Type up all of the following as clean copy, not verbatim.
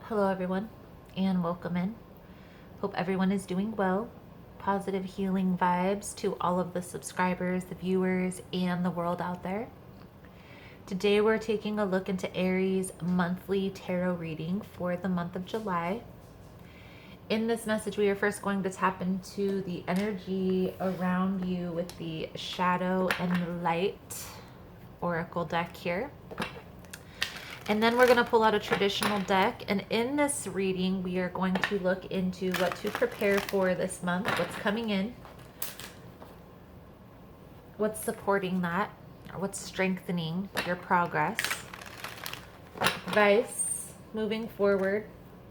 Hello everyone and welcome in. Hope everyone is doing well. Positive healing vibes to all of the subscribers, the viewers, and the world out there. Today we're taking a look into Aries monthly tarot reading for the month of July. In this message, we are first going to tap into the energy around you with the Shadow and Light Oracle deck here. And then we're going to pull out a traditional deck. And in this reading, we are going to look into what to prepare for this month, what's coming in, what's supporting that, or what's strengthening your progress, advice moving forward.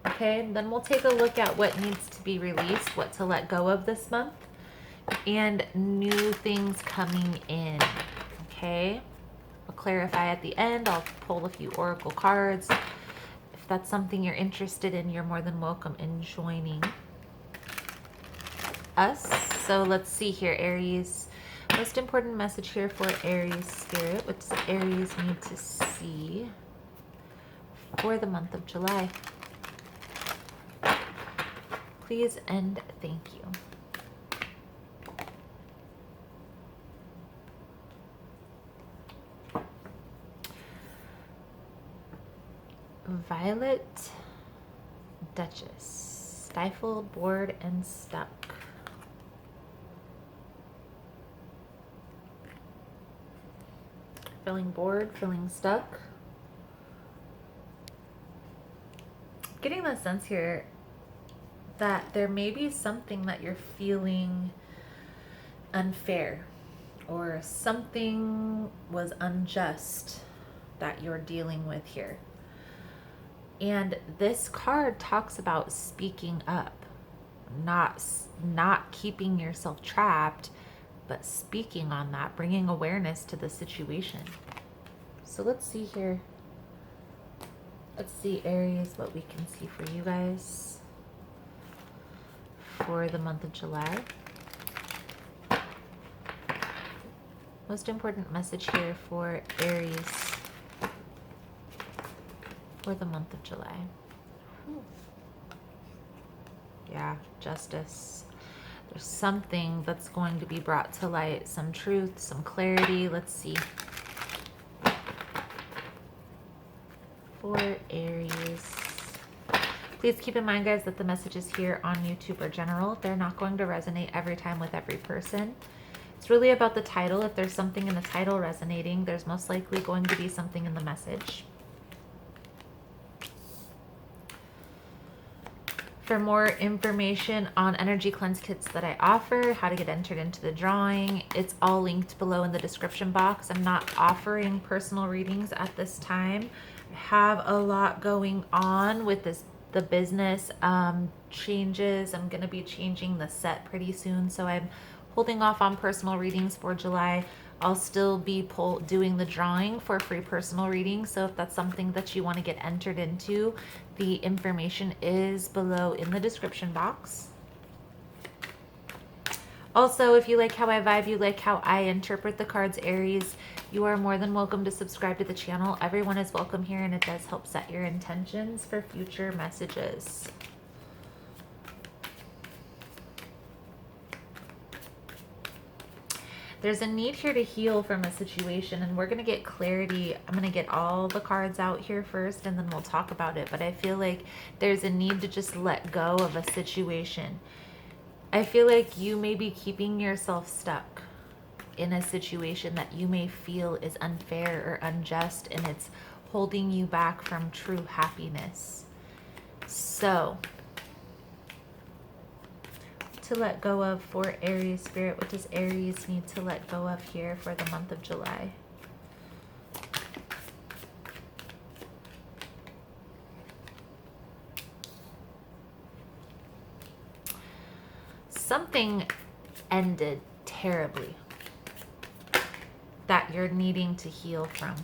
Okay, and then we'll take a look at what needs to be released, what to let go of this month, and new things coming in. Okay. I'll clarify at the end. I'll pull a few oracle cards. If that's something you're interested in, you're more than welcome in joining us. So let's see here, Aries. Most important message here for Aries spirit. What does Aries need to see for the month of July? Please and thank you. Violet Duchess, stifled, bored, and stuck. Feeling bored, feeling stuck. Getting the sense here that there may be something that you're feeling unfair, or something was unjust that you're dealing with here. And this card talks about speaking up, not keeping yourself trapped, but speaking on that, bringing awareness to the situation. So let's see here. Let's see, Aries, what we can see for you guys for the month of July. Most important message here for Aries for the month of July. Yeah, justice. There's something that's going to be brought to light, some truth, some clarity. Let's see. For Aries. Please keep in mind, guys, that the messages here on YouTube are general. They're not going to resonate every time with every person. It's really about the title. If there's something in the title resonating, there's most likely going to be something in the message. For more information on energy cleanse kits that I offer, how to get entered into the drawing, it's all linked below in the description box. I'm not offering personal readings at this time. I have a lot going on with the business changes. I'm going to be changing the set pretty soon, so I'm holding off on personal readings for July. I'll still be doing the drawing for free personal readings. So if that's something that you want to get entered into, the information is below in the description box. Also, if you like how I vibe, you like how I interpret the cards, Aries, you are more than welcome to subscribe to the channel. Everyone is welcome here, and it does help set your intentions for future messages. There's a need here to heal from a situation, and we're going to get clarity. I'm going to get all the cards out here first, and then we'll talk about it. But I feel like there's a need to just let go of a situation. I feel like you may be keeping yourself stuck in a situation that you may feel is unfair or unjust, and it's holding you back from true happiness. So, to let go of for Aries spirit, what does Aries need to let go of here for the month of July? Something ended terribly that you're needing to heal from.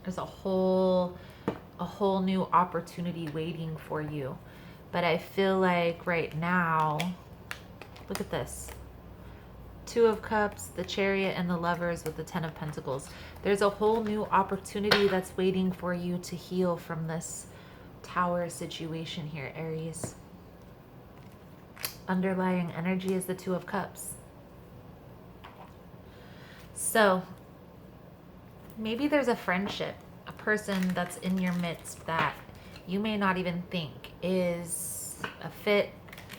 There's a whole new opportunity waiting for you. But I feel like right now, look at this. Two of Cups, the Chariot, and the Lovers with the Ten of Pentacles. There's a whole new opportunity that's waiting for you to heal from this Tower situation here, Aries. Underlying energy is the Two of Cups. So maybe there's a friendship, a person that's in your midst that you may not even think is a fit,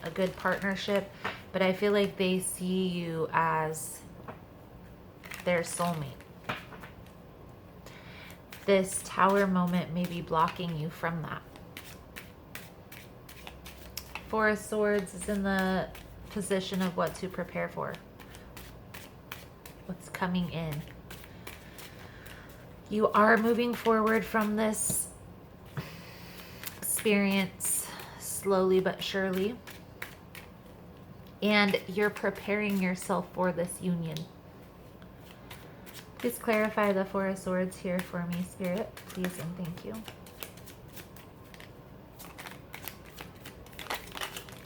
a good partnership, but I feel like they see you as their soulmate. This Tower moment may be blocking you from that. Four of Swords is in the position of what to prepare for. What's coming in. You are moving forward from this experience slowly but surely. And you're preparing yourself for this union. Please clarify the Four of Swords here for me, Spirit. Please and thank you.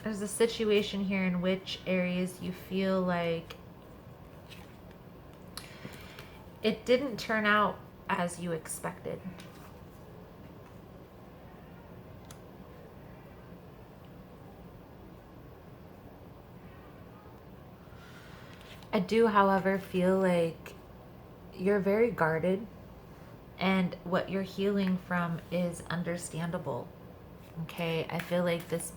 There's a situation here in which, Aries, you feel like it didn't turn out as you expected. I do, however, feel like you're very guarded, and what you're healing from is understandable. Okay, I feel like this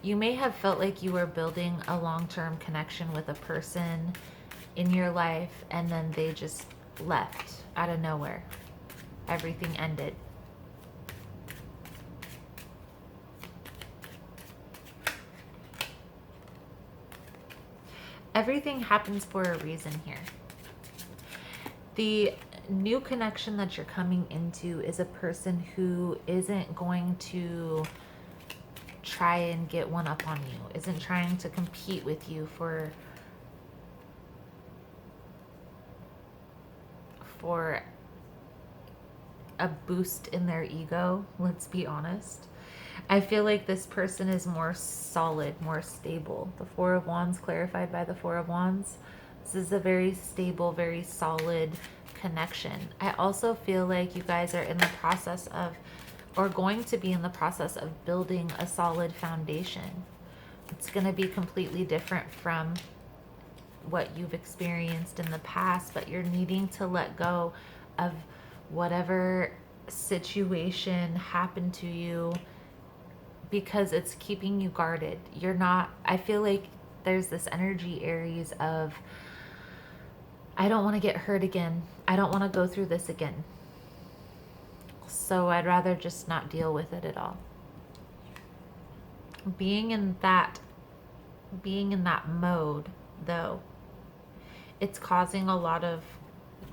you may have felt like you were building a long-term connection with a person in your life, and then they just left out of nowhere. Everything ended. Everything happens for a reason here. The new connection that you're coming into is a person who isn't going to try and get one up on you, isn't trying to compete with you for a boost in their ego. Let's be honest. I feel like this person is more solid, more stable. The Four of Wands clarified by the Four of Wands. This is a very stable, very solid connection. I also feel like you guys are in the process of, or going to be in the process of, building a solid foundation. It's going to be completely different from what you've experienced in the past, but you're needing to let go of whatever situation happened to you because it's keeping you guarded. You're not, I feel like there's this energy, Aries, of I don't want to get hurt again. I don't want to go through this again. So I'd rather just not deal with it at all. Being in that mode, though, it's causing a lot of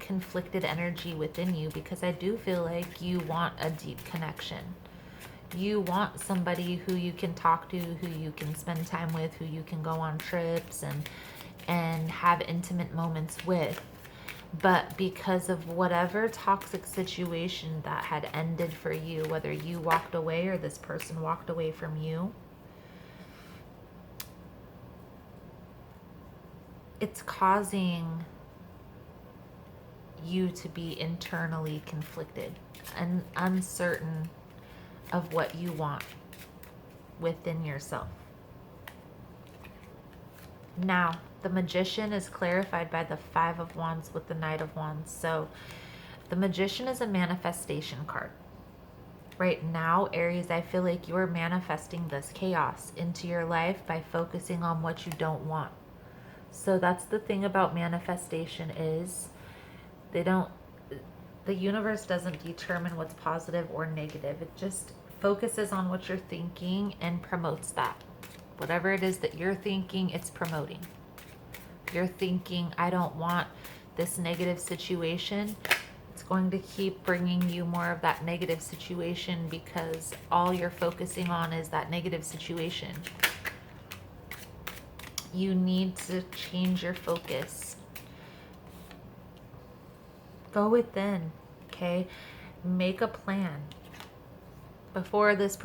conflicted energy within you, because I do feel like you want a deep connection. You want somebody who you can talk to, who you can spend time with, who you can go on trips and have intimate moments with. But because of whatever toxic situation that had ended for you, whether you walked away or this person walked away from you, it's causing you to be internally conflicted and uncertain of what you want within yourself. Now, the Magician is clarified by the Five of Wands with the Knight of Wands. So the Magician is a manifestation card. Right now, Aries, I feel like you're manifesting this chaos into your life by focusing on what you don't want. So that's the thing about manifestation, is the universe doesn't determine what's positive or negative. It just focuses on what you're thinking and promotes that. Whatever it is that you're thinking, it's promoting. You're thinking, I don't want this negative situation. It's going to keep bringing you more of that negative situation, because all you're focusing on is that negative situation. You need to change your focus. Go within, okay? Make a plan. Before this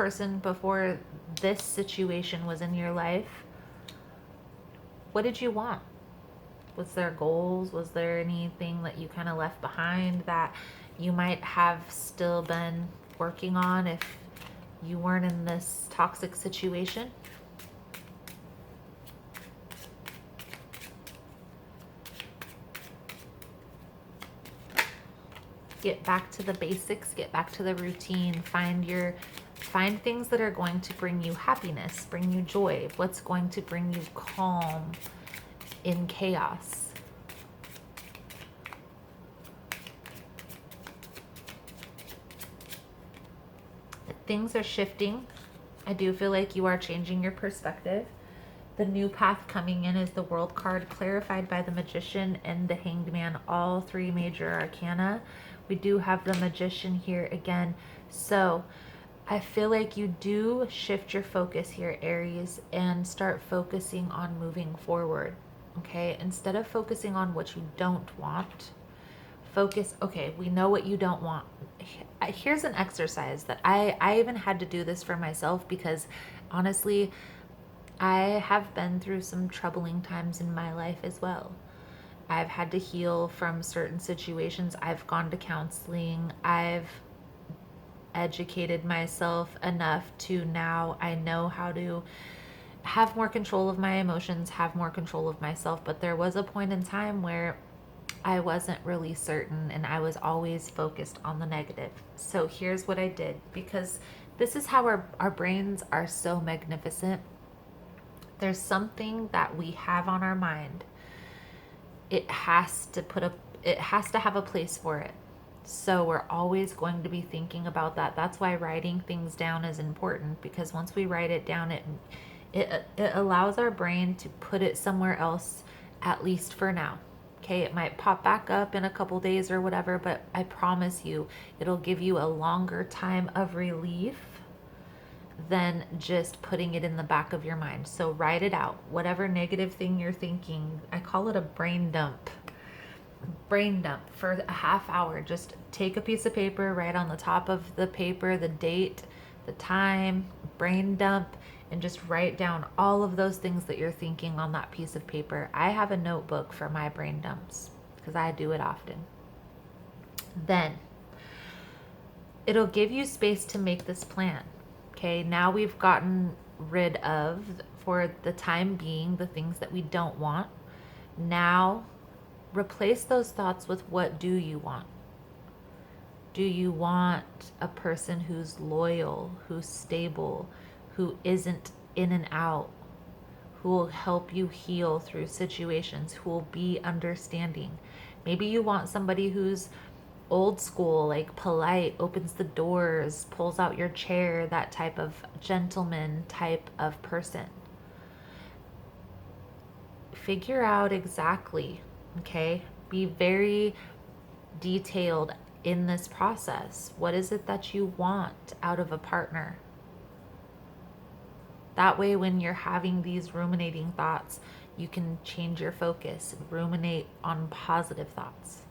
situation was in your life, what did you want? Was there goals? Was there anything that you kind of left behind that you might have still been working on if you weren't in this toxic situation? Get back to the basics, get back to the routine, find things that are going to bring you happiness, bring you joy, what's going to bring you calm in chaos. Things are shifting. I do feel like you are changing your perspective. The new path coming in is the World card, clarified by the Magician and the Hanged Man, all three major arcana. We do have the Magician here again. So I feel like you do shift your focus here, Aries, and start focusing on moving forward. Okay, instead of focusing on what you don't want, focus, okay, we know what you don't want. Here's an exercise that I even had to do this for myself, because honestly, I have been through some troubling times in my life as well. I've had to heal from certain situations. I've gone to counseling. I've educated myself enough to now I know how to have more control of my emotions, have more control of myself. But there was a point in time where I wasn't really certain and I was always focused on the negative. So here's what I did, because this is how our brains are so magnificent. There's something that we have on our mind. It has to have a place for it. So we're always going to be thinking about that. That's why writing things down is important, because once we write it down, it allows our brain to put it somewhere else, at least for now. Okay, it might pop back up in a couple days or whatever, but I promise you, it'll give you a longer time of relief than just putting it in the back of your mind. So write it out. Whatever negative thing you're thinking, I call it a brain dump. Brain dump for a half hour. Just take a piece of paper, write on the top of the paper the date, the time, brain dump, and just write down all of those things that you're thinking on that piece of paper. I have a notebook for my brain dumps because I do it often. Then it'll give you space to make this plan. Okay, now we've gotten rid of, for the time being, the things that we don't want. Now replace those thoughts with, what do you want? Do you want a person who's loyal, who's stable, who isn't in and out, who will help you heal through situations, who will be understanding? Maybe you want somebody who's old school, like polite, opens the doors, pulls out your chair, that type of gentleman type of person. Figure out exactly, okay? Be very detailed in this process. What is it that you want out of a partner? That way, when you're having these ruminating thoughts, you can change your focus, ruminate on positive thoughts.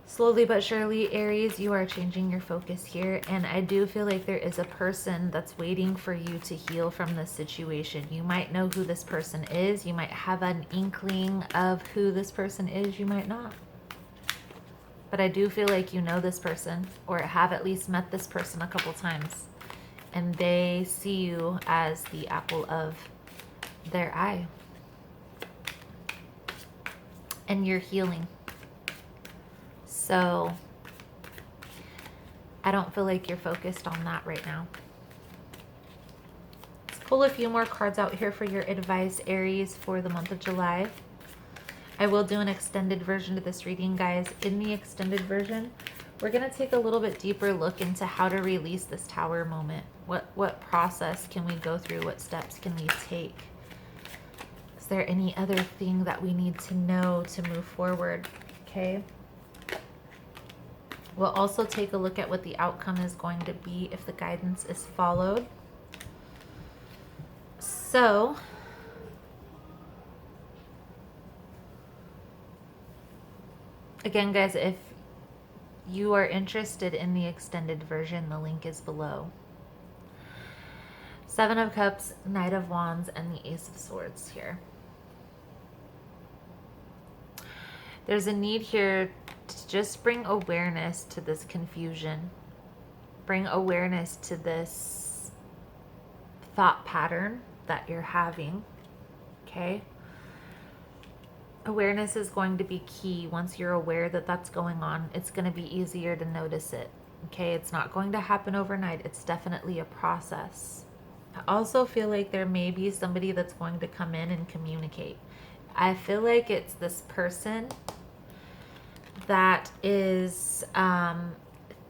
Slowly but surely, Aries, you are changing your focus here. And I do feel like there is a person that's waiting for you to heal from this situation. You might know who this person is. You might have an inkling of who this person is. You might not. But I do feel like you know this person, or have at least met this person a couple times. And they see you as the apple of their eye. And you're healing. So I don't feel like you're focused on that right now. Let's pull a few more cards out here for your advice, Aries, for the month of July. I will do an extended version of this reading, guys. In the extended version, we're going to take a little bit deeper look into how to release this Tower moment. What process can we go through? What steps can we take? Is there any other thing that we need to know to move forward? Okay. We'll also take a look at what the outcome is going to be if the guidance is followed. So, again, guys, if you are interested in the extended version, the link is below. Seven of Cups, Knight of Wands, and the Ace of Swords here. There's a need here to just bring awareness to this confusion. Bring awareness to this thought pattern that you're having, okay? Awareness is going to be key. Once you're aware that that's going on, it's going to be easier to notice it, okay? It's not going to happen overnight. It's definitely a process. I also feel like there may be somebody that's going to come in and communicate. I feel like it's this person that is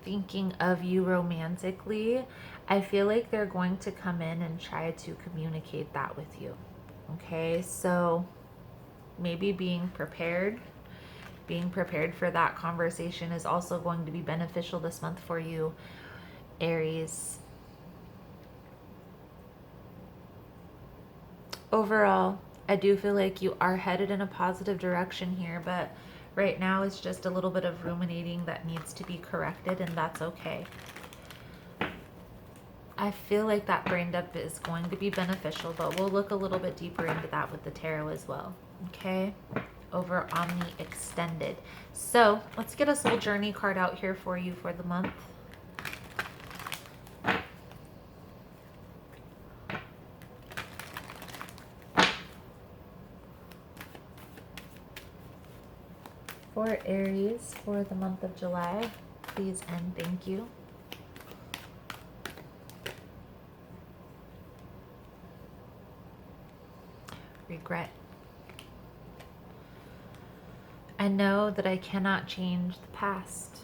thinking of you romantically. I feel like they're going to come in and try to communicate that with you. Okay, so maybe being prepared for that conversation is also going to be beneficial this month for you, Aries. Overall, I do feel like you are headed in a positive direction here, but right now it's just a little bit of ruminating that needs to be corrected, and that's okay. I feel like that brain dump is going to be beneficial, but we'll look a little bit deeper into that with the tarot as well, okay? Over on the extended. So let's get a soul journey card out here for you for the month. For Aries for the month of July, please and thank you. Regret. I know that I cannot change the past.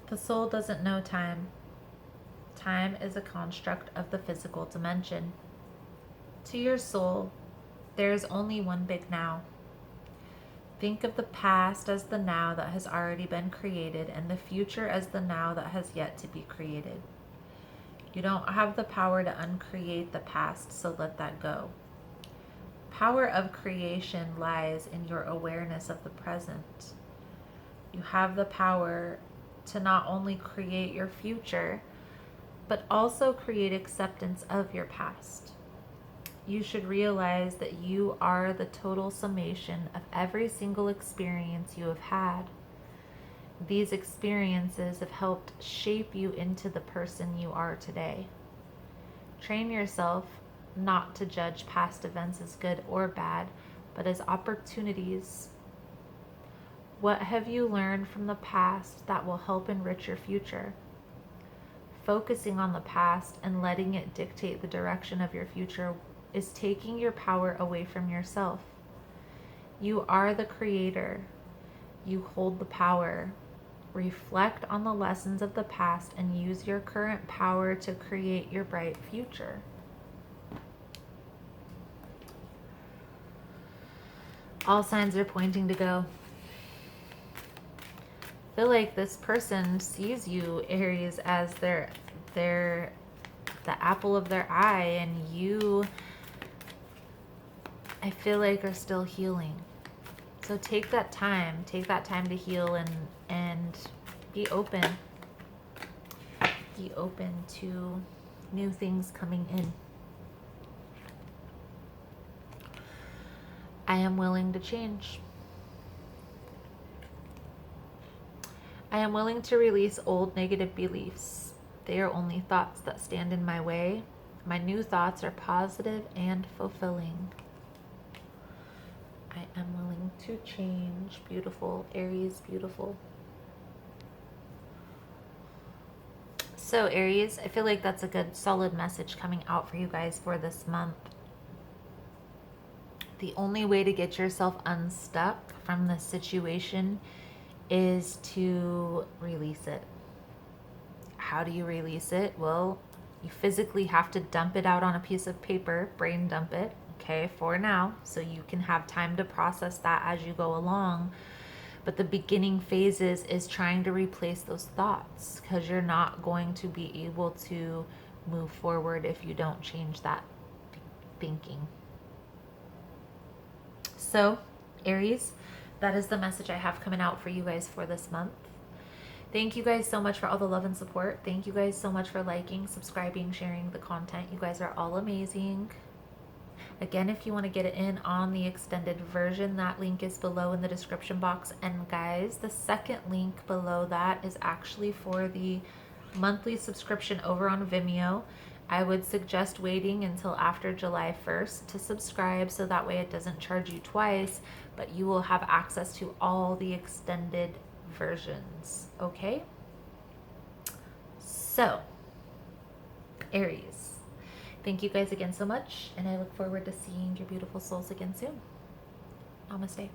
The soul doesn't know time. Time is a construct of the physical dimension. To your soul, there is only one big now. Think of the past as the now that has already been created, and the future as the now that has yet to be created. You don't have the power to uncreate the past, so let that go. Power of creation lies in your awareness of the present. You have the power to not only create your future, but also create acceptance of your past. You should realize that you are the total summation of every single experience you have had. These experiences have helped shape you into the person you are today. Train yourself not to judge past events as good or bad, but as opportunities. What have you learned from the past that will help enrich your future? Focusing on the past and letting it dictate the direction of your future is taking your power away from yourself. You are the creator. You hold the power. Reflect on the lessons of the past and use your current power to create your bright future. All signs are pointing to go. I feel like this person sees you, Aries, as the apple of their eye, and you, I feel like, are still healing. So take that time to heal and be open. Be open to new things coming in. I am willing to change. I am willing to release old negative beliefs. They are only thoughts that stand in my way. My new thoughts are positive and fulfilling. I am willing to change. Beautiful, Aries, beautiful. So Aries, I feel like that's a good solid message coming out for you guys for this month. The only way to get yourself unstuck from this situation is to release it. How do you release it? Well, you physically have to dump it out on a piece of paper, brain dump it, okay, for now, so you can have time to process that as you go along. But the beginning phases is trying to replace those thoughts, because you're not going to be able to move forward if you don't change that thinking. So, Aries, that is the message I have coming out for you guys for this month. Thank you guys so much for all the love and support. Thank you guys so much for liking, subscribing, sharing the content. You guys are all amazing. Again, if you want to get it in on the extended version, that link is below in the description box. And guys, the second link below that is actually for the monthly subscription over on Vimeo. I would suggest waiting until after July 1st to subscribe, so that way it doesn't charge you twice, but you will have access to all the extended versions. Okay? So, Aries, thank you guys again so much, and I look forward to seeing your beautiful souls again soon. Namaste.